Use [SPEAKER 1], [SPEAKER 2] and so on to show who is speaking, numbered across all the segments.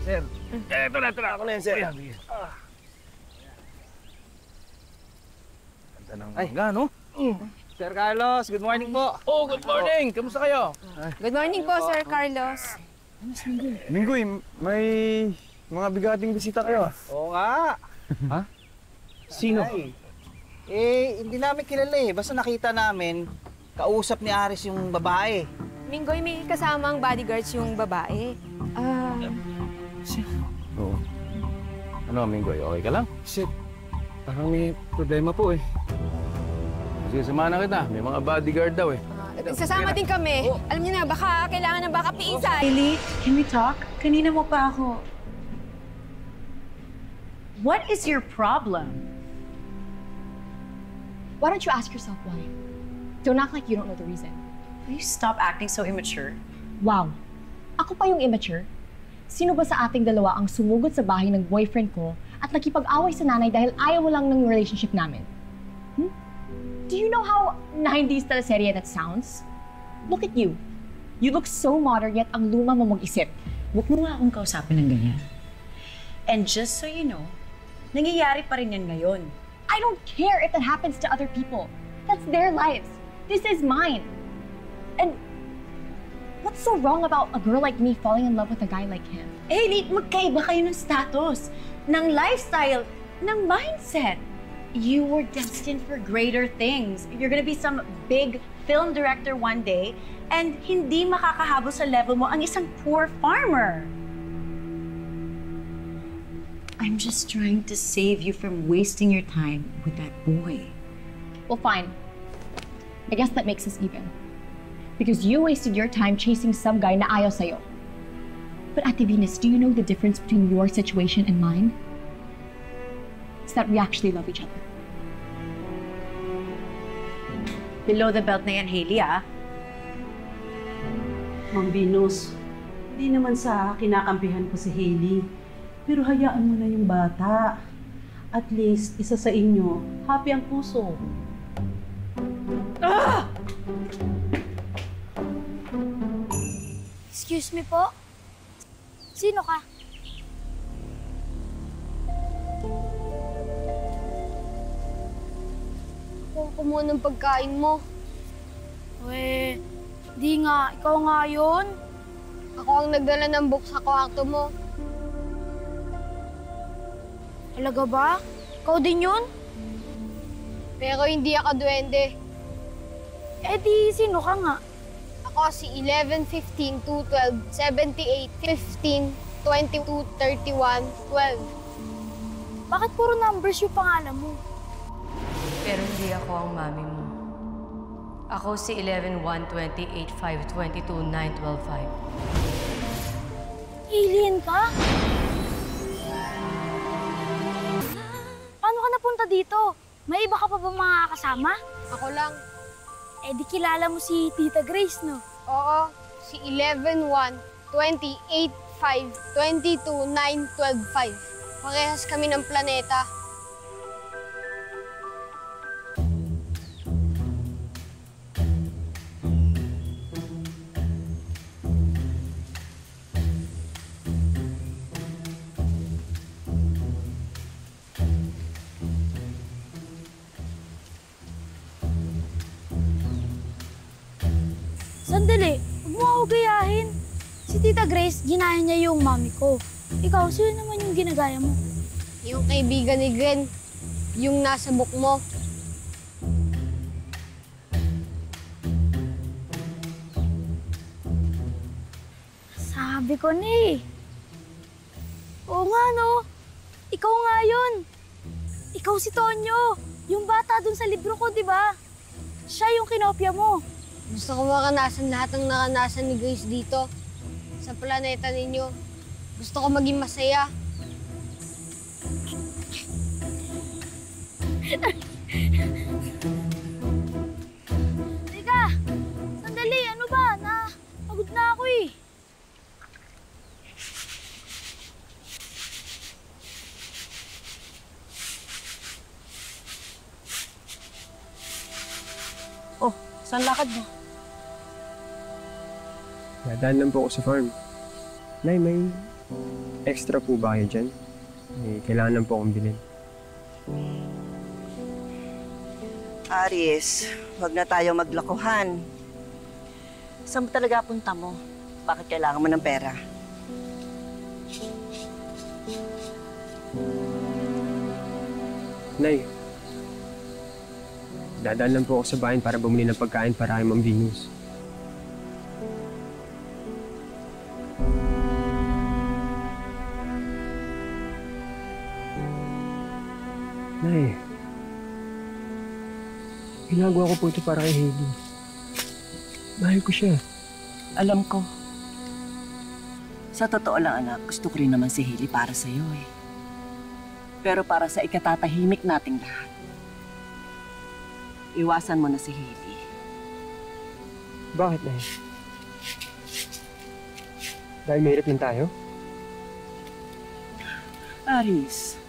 [SPEAKER 1] Sir. Ito na. Ako na yan, sir. Ganda ng mangga, no?
[SPEAKER 2] Sir Carlos, good morning po.
[SPEAKER 1] Oh, good morning. Kamusta kayo?
[SPEAKER 3] Good morning po, Sir Carlos.
[SPEAKER 4] Minggoy, may mga bigating bisita kayo.
[SPEAKER 2] Oo nga.
[SPEAKER 4] Ha? Sino?
[SPEAKER 2] Ay. Hindi namin kilala eh. Basta nakita namin, kausap ni Aris yung babae.
[SPEAKER 3] Minggoy, may kasamang bodyguards yung babae.
[SPEAKER 4] Oo. Ano, Minggoy, okay ka lang?
[SPEAKER 5] Shit, parang may problema po eh.
[SPEAKER 4] Sige, samahan na kita. May mga bodyguard daw eh.
[SPEAKER 3] Sasama din kami. Alam niyo na, baka kailangan ng backup ni Isa.
[SPEAKER 6] Hailey, can we talk? Kanina mo pa ako. What is your problem?
[SPEAKER 7] Why don't you ask yourself why? Don't act like you don't know the reason.
[SPEAKER 6] Will you stop acting so immature?
[SPEAKER 7] Wow. Ako pa yung immature? Sino ba sa ating dalawa ang sumugod sa bahay ng boyfriend ko at nakipag-away sa nanay dahil ayaw mo lang ng relationship namin? Do you know how 90s teleserye that sounds? Look at you. You look so modern yet ang luma mo mag-isip.
[SPEAKER 6] Huwag mo nga akong kausapin ng ganyan. And just so you know, nangyayari pa rin yan ngayon.
[SPEAKER 7] I don't care if that happens to other people. That's their lives. This is mine. And what's so wrong about a girl like me falling in love with a guy like him?
[SPEAKER 6] Hailey, magkaiba kayo ng status, ng lifestyle, ng mindset. You were destined for greater things. You're gonna be some big film director one day, and hindi makakahabol sa level mo ang isang poor farmer. I'm just trying to save you from wasting your time with that boy.
[SPEAKER 7] Well, fine. I guess that makes us even. Because you wasted your time chasing some guy na ayaw sa'yo. But Ate Venus, do you know the difference between your situation and mine? It's that we actually love each other.
[SPEAKER 6] Below the belt na yan, Hailey, ah.
[SPEAKER 8] Ma'am Venus, hindi naman sa kinakampihan ko si Hailey. Pero hayaan mo na yung bata. At least, isa sa inyo, happy ang puso.
[SPEAKER 9] Ah! Excuse me po? Sino ka? Kuha ko muna ng pagkain mo. Di nga. Ikaw nga yun. Ako ang nagdala ng book sa kwarto mo. Talaga ba? Ikaw din yun? Pero hindi ako duwende. Di sino ka nga? Ako si 11, 15, 2, 12, 78, 15, 22, 31, 12. Bakit puro numbers yung pangalan mo?
[SPEAKER 10] Pero hindi ako ang mami mo. Ako si 11, 1, 28, 5, 22, 9, 12, 5.
[SPEAKER 9] Alien ka? Paano ka napunta dito? May iba ka pa ba mga kasama? Ako lang. Di kilala mo si Tita Grace, no? Oo. Si 11, 1, 28, 5, 22, 9, 12, 5. Parehas kami ng planeta. Sandali, huwag mo ako gayahin. Si Tita Grace, ginaya niya yung mami ko. Ikaw, sino naman yung ginagaya mo? Yung kaibigan ni Glenn, yung nasa book mo. Sabi ko na eh. Oo nga no, ikaw nga yun. Ikaw si Tonyo, yung bata dun sa libro ko, di ba? Siya yung kinopya mo. Gusto ko makanasan lahat ng nakanasan ni Grace dito, sa planeta ninyo. Gusto ko maging masaya. Teka, sandali, ano ba? Pagod na ako eh.
[SPEAKER 8] Oh, saan lakad mo?
[SPEAKER 5] Nadaan lang po ako sa farm. Nay, may extra po ba kayo dyan? Kailangan lang po akong bilhin.
[SPEAKER 11] Aris, huwag na tayo maglakuhan. Saan mo talaga punta mo? Bakit kailangan mo ng pera?
[SPEAKER 5] Nay, dadaan lang po ako sa bayan para bumili ng pagkain para kay Ma'am Venus. Nay, ginagawa ko po ito para kay Hailey. Mahal ko siya.
[SPEAKER 11] Alam ko. Sa totoo lang, anak, gusto ko rin naman si Hailey para sa'yo eh. Pero para sa ikatatahimik nating lahat, iwasan mo na si Hailey.
[SPEAKER 5] Bakit, Nay? Dahil mahirap lang tayo?
[SPEAKER 11] Aris,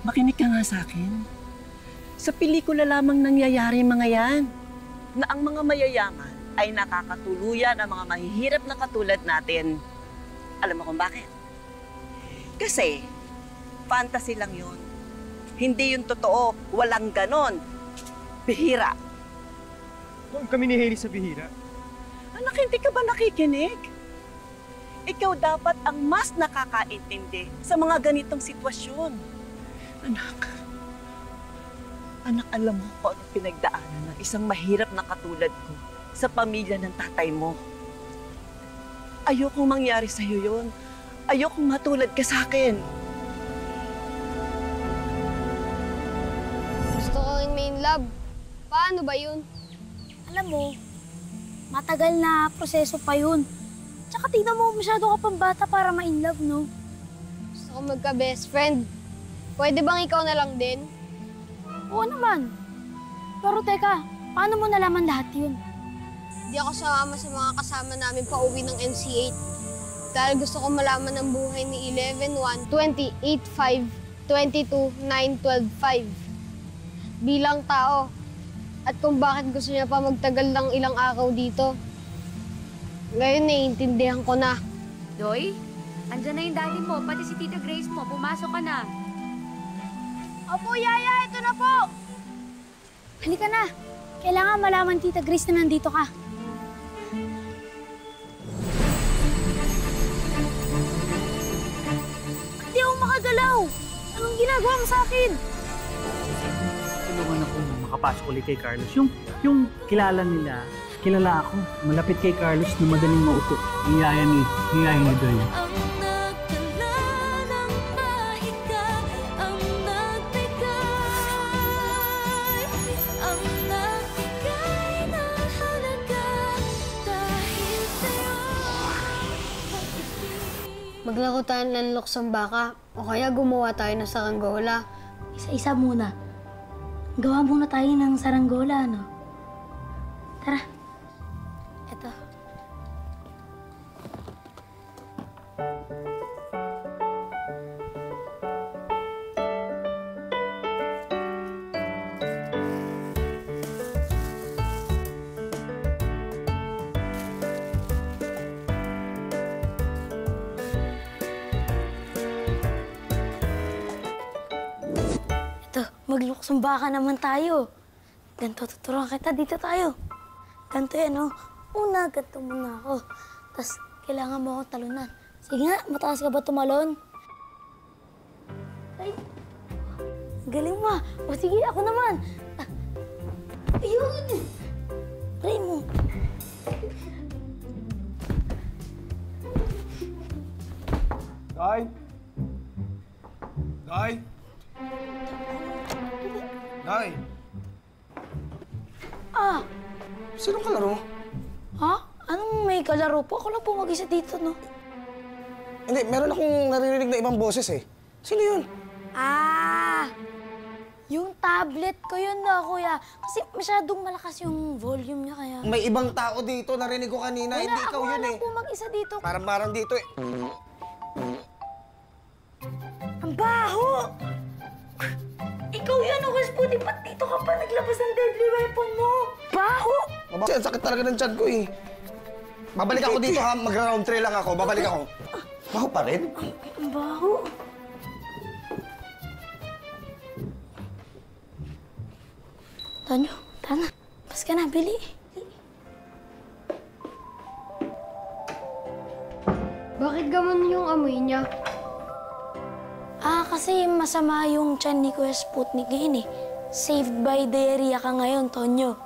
[SPEAKER 11] makinig ka nga sa akin. Sa pelikula lamang nangyayari mga yan, na ang mga mayayaman ay nakakatuluyan ang mga mahihirap na katulad natin. Alam mo kung bakit? Kasi, fantasy lang yun. Hindi yun totoo. Walang ganon. Bihira.
[SPEAKER 5] Huwag kami ni Hailey sa bihira.
[SPEAKER 11] Anak, hindi ka ba nakikinig? Ikaw dapat ang mas nakakaintindi sa mga ganitong sitwasyon. Anak, alam mo kung anong pinagdaanan ng isang mahirap na katulad ko sa pamilya ng tatay mo. Ayokong mangyari sa'yo yun. Ayokong matulad ka sa akin.
[SPEAKER 3] Gusto ko rin main love. Paano ba yun?
[SPEAKER 9] Alam mo, matagal na proseso pa yun. Tsaka tingnan mo, masyado ka pang bata para ma-inlove, no?
[SPEAKER 3] Gusto ko magka-best friend. Pwede bang ikaw na lang din?
[SPEAKER 9] Oo naman. Pero teka, paano mo nalaman lahat yun?
[SPEAKER 3] Di ako sumama sa mga kasama namin pa uwi ng NC8. Dahil gusto ko malaman ang buhay ni 11-1-28-5-22-9-12-5. Bilang tao. At kung bakit gusto niya pa magtagal ng ilang araw dito. Ngayon, naiintindihan ko na.
[SPEAKER 12] Doy, andyan na yung daddy mo, pati si Tita Grace mo. Pumasok ka na.
[SPEAKER 9] Opo, Yaya, ito na po! Halika na. Kailangan malaman, Tita Grace, na nandito ka. Hindi ako makagalaw. Anong ginagawa mo sa akin?
[SPEAKER 2] Tulungan ako na makapasok ulit kay Carlos. Yung kilala nila, kilala ako. Malapit kay Carlos na madaling mauto. Ang yaya ni Doy.
[SPEAKER 3] Maglaro tayo ng luksong baka o kaya gumawa tayo ng saranggola.
[SPEAKER 9] Isa-isa muna. Gawa muna tayo ng saranggola, no? Tara. Eto. Magluksong baka naman tayo. Ganito, tuturuan kita. Dito tayo. Ganito yan, oh. Una, ganito muna ako. Tapos, kailangan mo akong talunan. Sige nga, mataas ka ba tumalon? Ay, galing mo. O sige, ako naman. Ayun! Try mo.
[SPEAKER 1] Day! Day! Day!
[SPEAKER 9] Ah!
[SPEAKER 1] Sino kalaro?
[SPEAKER 9] Ha? Anong may kalaro po? Ako lang po mag-isa dito, no?
[SPEAKER 1] Hindi, meron akong naririnig na ibang boses eh. Sino yun?
[SPEAKER 9] Ah! Yung tablet ko yun na, kuya. Kasi masyadong malakas yung volume niya, kaya...
[SPEAKER 1] May ibang tao dito, narinig ko kanina.
[SPEAKER 9] Wala,
[SPEAKER 1] Hindi ikaw yun eh.
[SPEAKER 9] ako lang po mag-isa dito.
[SPEAKER 1] Parang dito eh.
[SPEAKER 9] Ang baho! Ikaw yan, o Rasputin. Ba't dito ka pa naglabas ng deadly weapon mo? Baho!
[SPEAKER 1] Ang sakit talaga ng tiyan ko eh. Babalik ako dito ha, mag-round 3 lang ako. Babalik ako. Baho pa rin?
[SPEAKER 9] Ang baho. Tonyo, tara na. Pas ka na, bili.
[SPEAKER 3] Bakit gaman yung amoy niya?
[SPEAKER 9] Kasi masama yung tiyan ni Kuya Sputnik ngayon eh. Saved by diarrhea ka ngayon, Tonyo.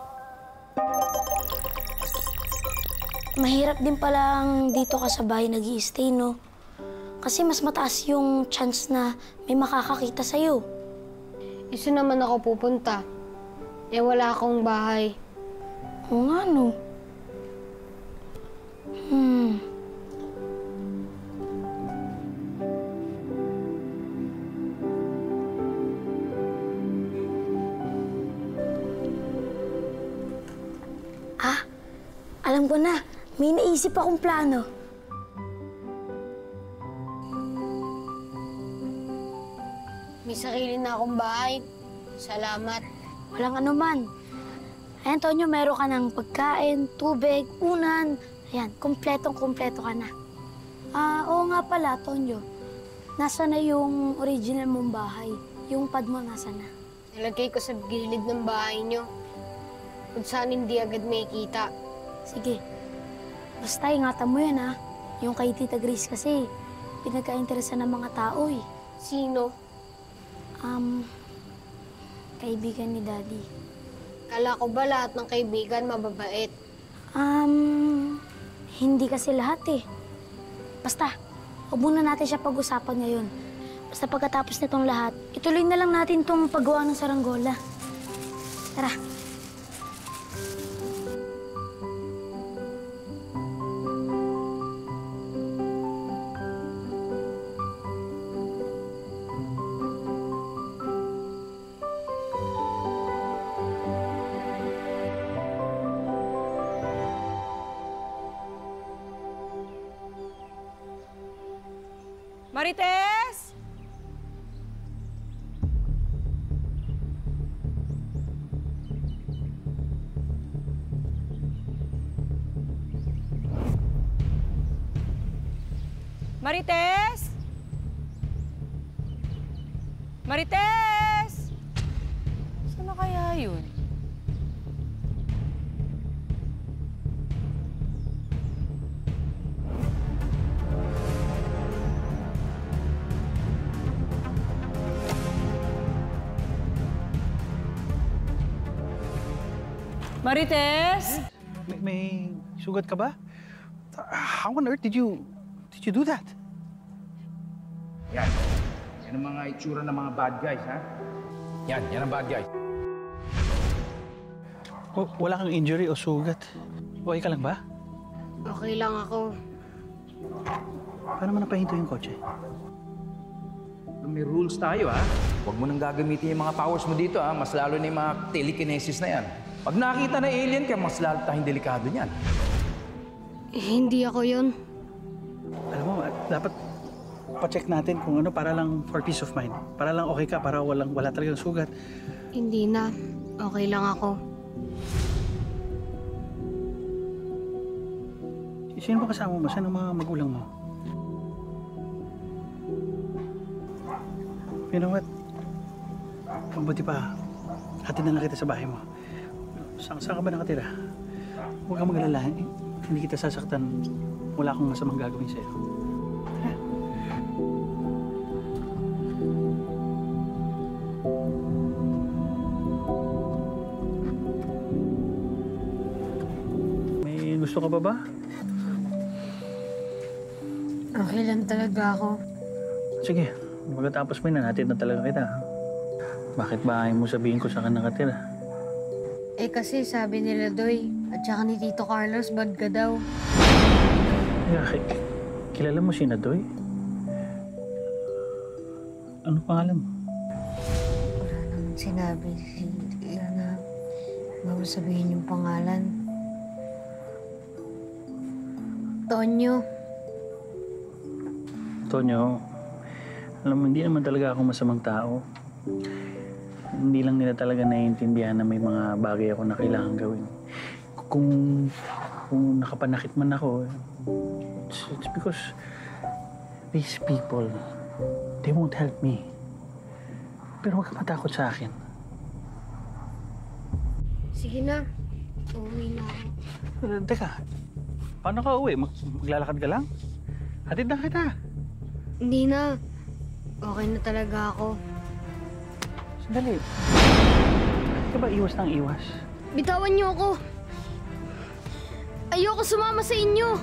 [SPEAKER 9] Mahirap din palang dito ka sa bahay nag-i-stay, no? Kasi mas mataas yung chance na may makakakita sa'yo.
[SPEAKER 3] Isa naman ako pupunta. Wala akong bahay.
[SPEAKER 9] Oo nga, no? Alam ko na. May naisip akong plano.
[SPEAKER 3] May sarili na akong bahay. Salamat.
[SPEAKER 9] Walang anuman. Ayan, Tonyo, meron ka ng pagkain, tubig, unan. Ayan, kumpletong-kumpleto ka na. Oo nga pala, Tonyo. Nasa na yung original mong bahay? Yung pad mo nasa na?
[SPEAKER 3] Nilagay ko sa gilid ng bahay niyo. Kung saan hindi agad makikita.
[SPEAKER 9] Sige. Basta ingatan mo yan, ha? Yung kay Tita Grace kasi, pinagka-interesa ng mga tao, eh.
[SPEAKER 3] Sino?
[SPEAKER 9] Kaibigan ni Daddy.
[SPEAKER 3] Kala ko ba lahat ng kaibigan mababait?
[SPEAKER 9] Hindi kasi lahat, eh. Basta, huwag muna natin siya pag-usapan ngayon. Basta pagkatapos nitong lahat, ituloy na lang natin tong paggawa ng saranggola. Tara.
[SPEAKER 13] Marites! Marites! Marites! Saan na kaya yun? Marites?
[SPEAKER 2] May sugat ka ba? How on earth did you do that?
[SPEAKER 4] Yan. Yan ang mga itsura ng mga bad guys, ha? Yan ang bad guys.
[SPEAKER 2] Wala kang injury o sugat? Okay ka lang ba?
[SPEAKER 3] Okay lang ako.
[SPEAKER 2] Paano mo napahinto yung kotse?
[SPEAKER 4] May rules tayo, ha? Huwag mo nang gagamitin yung mga powers mo dito, ha? Mas lalo na yung mga telekinesis na yan. Pag nakita na alien ka, mas lalo tayong delikado niyan.
[SPEAKER 3] Hindi ako yun.
[SPEAKER 2] Alam mo, dapat pa-check natin kung ano para lang for peace of mind. Para lang okay ka, para wala talagang sugat.
[SPEAKER 3] Hindi na. Okay lang ako.
[SPEAKER 2] Sino ba kasama mo? Saan ang mga magulang mo? You know what? Mabuti pa, hatid na lang kita sa bahay mo. Saan ka ba nakatira? Huwag kang mag-alala. Hindi kita sasaktan. Wala akong masamang gagawin sa'yo. May gusto ka ba?
[SPEAKER 3] Okay lang talaga ako.
[SPEAKER 2] Sige, pagkatapos mo natid na talaga kita. Bakit ba ayaw mo sabihin ko saan ka nakatira?
[SPEAKER 3] Kasi sabi nila Doy, at saka ni Tito Carlos, bad ka daw.
[SPEAKER 2] Kilala mo si Nadoy? Ano pangalan mo?
[SPEAKER 3] Wala naman sinabi. Na bago sabihin yung pangalan. Tonyo.
[SPEAKER 2] Tonyo, alam mo, hindi naman talaga ako masamang tao. Hindi lang nila talaga naiintindihan na may mga bagay ako na kailangan gawin. Kung nakapanakit man ako, it's because These people, they won't help me. Pero huwag ka matakot sa akin.
[SPEAKER 3] Sige na. Uuwi na ako.
[SPEAKER 2] Teka, paano ka uwi? Maglalakad ka lang? Hatid na kita.
[SPEAKER 3] Hindi na. Okay na talaga ako.
[SPEAKER 2] Sandali. Bakit ka ba iwas ng iwas?
[SPEAKER 3] Bitawan niyo ako. Ayoko sumama sa inyo.